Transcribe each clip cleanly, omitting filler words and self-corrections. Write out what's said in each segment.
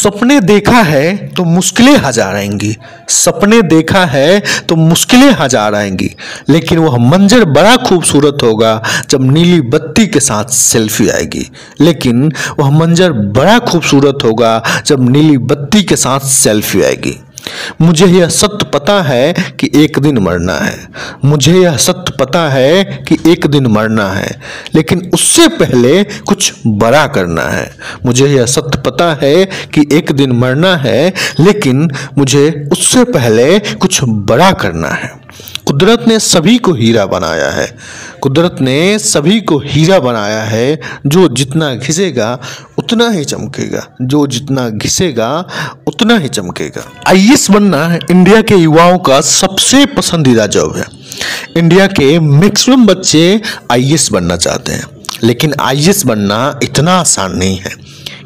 सपने देखा है तो मुश्किलें हजार आएंगी, सपने देखा है तो मुश्किलें हजार आएंगी, लेकिन वह मंजर बड़ा खूबसूरत होगा जब नीली बत्ती के साथ सेल्फी आएगी। लेकिन वह मंजर बड़ा खूबसूरत होगा जब नीली बत्ती के साथ सेल्फी आएगी। मुझे यह सत्य पता है कि एक दिन मरना है, मुझे यह सत्य पता है कि एक दिन मरना है, लेकिन उससे पहले कुछ बड़ा करना है। मुझे यह सत्य पता है कि एक दिन मरना है, लेकिन मुझे उससे पहले कुछ बड़ा करना है। कुदरत ने सभी को हीरा बनाया है, कुदरत ने सभी को हीरा बनाया है। जो जितना घिसेगा उतना ही चमकेगा, जो जितना घिसेगा उतना ही चमकेगा। आईएएस बनना इंडिया के युवाओं का सबसे पसंदीदा जॉब है। इंडिया के मैक्सिमम बच्चे आईएएस बनना चाहते हैं, लेकिन आईएएस बनना इतना आसान नहीं है,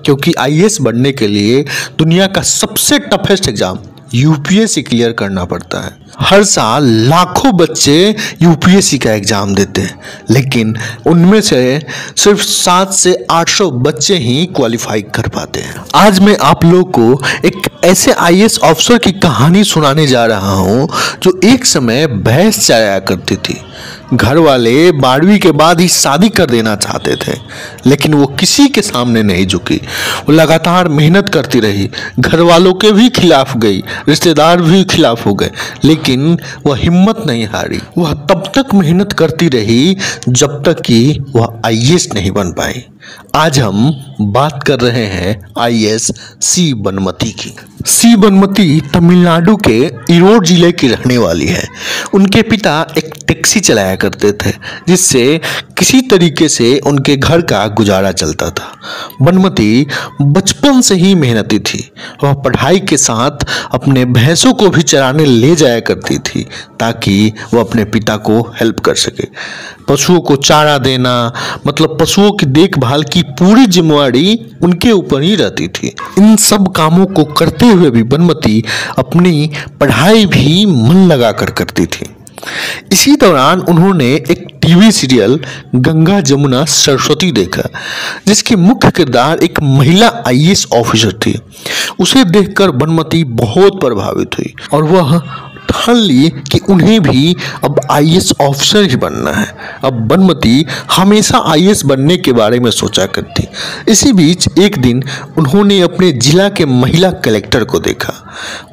क्योंकि आईएएस बनने के लिए दुनिया का सबसे टफेस्ट एग्जाम यूपीएससी क्लियर करना पड़ता है। हर साल लाखों बच्चे यूपीएससी का एग्जाम देते हैं, लेकिन उनमें से सिर्फ 700 से 800 बच्चे ही क्वालिफाई कर पाते हैं। आज मैं आप लोग को एक ऐसे आईएएस ऑफिसर की कहानी सुनाने जा रहा हूं जो एक समय बहस चलाया करती थी। घर वाले 12वीं के बाद ही शादी कर देना चाहते थे, लेकिन वो किसी के सामने नहीं झुकी। वो लगातार मेहनत करती रही, घर वालों के भी खिलाफ गई, रिश्तेदार भी खिलाफ हो गए, लेकिन वह हिम्मत नहीं हारी। वह तब तक मेहनत करती रही जब तक कि वह आईएएस नहीं बन पाई। आज हम बात कर रहे हैं आईएएस सी बनमती की। सी बनमती तमिलनाडु के ईरोड जिले की रहने वाली है। उनके पिता एक टैक्सी चलाया करते थे, जिससे किसी तरीके से उनके घर का गुजारा चलता था। बनमती बचपन से ही मेहनती थी। वह पढ़ाई के साथ अपने भैंसों को भी चराने ले जाया करती थी, ताकि वह अपने पिता को हेल्प कर सके। पशुओं को चारा देना, मतलब पशुओं की देखभाल की पूरी जिम्मेवारी उनके ऊपर ही रहती थी। इन सब कामों को करते हुए भी बनमती अपनी पढ़ाई भी मन लगाकर करती थी। इसी दौरान उन्होंने एक टीवी सीरियल गंगा जमुना सरस्वती देखा, जिसकी मुख्य किरदार एक महिला आईएएस ऑफिसर थी। उसे देखकर बनमती बहुत प्रभावित हुई और वह ठान ली कि उन्हें भी अब आईएएस ऑफिसर ही बनना है। अब बनमती हमेशा आईएएस बनने के बारे में सोचा करती। इसी बीच एक दिन उन्होंने अपने जिला के महिला कलेक्टर को देखा।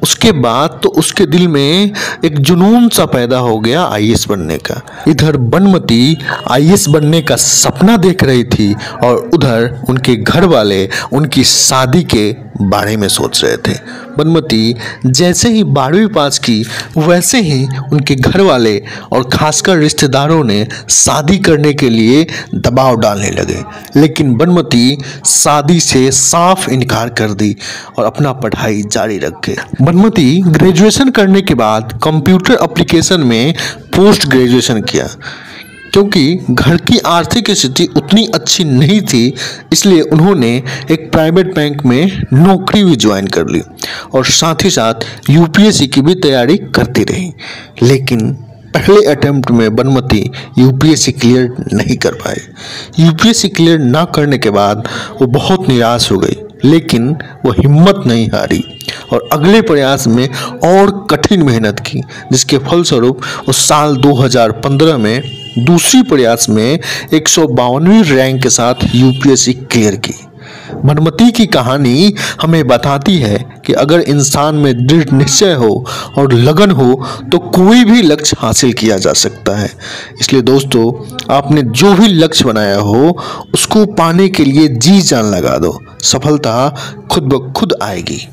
उसके बाद तो उसके दिल में एक जुनून सा पैदा हो गया आईएएस बनने का। इधर बनमती आईएएस बनने का सपना देख रही थी और उधर उनके घर वाले उनकी शादी के बारे में सोच रहे थे। बनमती जैसे ही 12वीं पास की, वैसे ही उनके घर वाले और खासकर रिश्तेदारों ने शादी करने के लिए दबाव डालने लगे, लेकिन बनमती शादी से साफ इनकार कर दी और अपना पढ़ाई जारी रखे। बनमती ग्रेजुएशन करने के बाद कंप्यूटर एप्लीकेशन में पोस्ट ग्रेजुएशन किया। क्योंकि घर की आर्थिक स्थिति उतनी अच्छी नहीं थी, इसलिए उन्होंने एक प्राइवेट बैंक में नौकरी भी ज्वाइन कर ली और साथ ही साथ यूपीएससी की भी तैयारी करती रही। लेकिन पहले अटेम्प्ट में बनमती यूपीएससी क्लियर नहीं कर पाए। यूपीएससी क्लियर ना करने के बाद वो बहुत निराश हो गई, लेकिन वो हिम्मत नहीं हारी और अगले प्रयास में और कठिन मेहनत की, जिसके फलस्वरूप उस साल 2015 में दूसरी प्रयास में 152वीं रैंक के साथ यूपीएससी क्लियर की। बनमती की कहानी हमें बताती है कि अगर इंसान में दृढ़ निश्चय हो और लगन हो तो कोई भी लक्ष्य हासिल किया जा सकता है। इसलिए दोस्तों, आपने जो भी लक्ष्य बनाया हो उसको पाने के लिए जी जान लगा दो। सफलता खुद ब खुद आएगी।